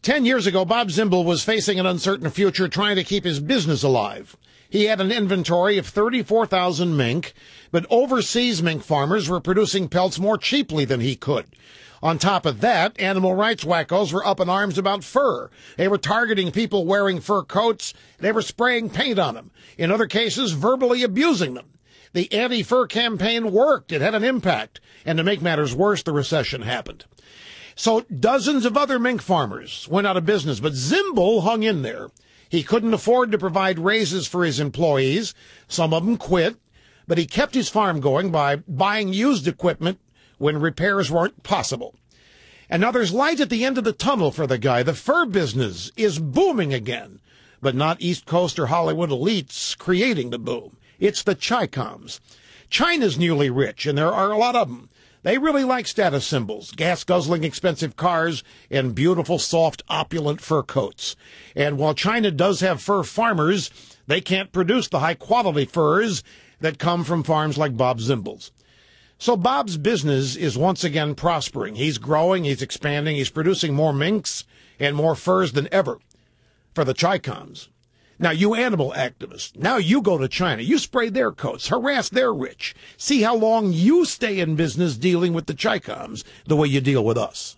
10 years ago, Bob Zimble was facing an uncertain future trying to keep his business alive. He had an inventory of 34,000 mink, but overseas mink farmers were producing pelts more cheaply than he could. On top of that, animal rights wackos were up in arms about fur. They were targeting people wearing fur coats. They were spraying paint on them. In other cases, verbally abusing them. The anti-fur campaign worked. It had an impact. And to make matters worse, the recession happened. So dozens of other mink farmers went out of business, but Zimble hung in there. He couldn't afford to provide raises for his employees. Some of them quit, but he kept his farm going by buying used equipment when repairs weren't possible. And now there's light at the end of the tunnel for the guy. The fur business is booming again, but not East Coast or Hollywood elites creating the boom. It's the Chi-Coms. China's newly rich, and there are a lot of them. They really like status symbols, gas-guzzling expensive cars, and beautiful, soft, opulent fur coats. And while China does have fur farmers, they can't produce the high-quality furs that come from farms like Bob Zimble's. So Bob's business is once again prospering. He's growing, he's expanding, he's producing more minks and more furs than ever for the Chi-Coms. Now, you animal activists, now you go to China. You spray their coats, harass their rich. See how long you stay in business dealing with the Chi-Coms the way you deal with us.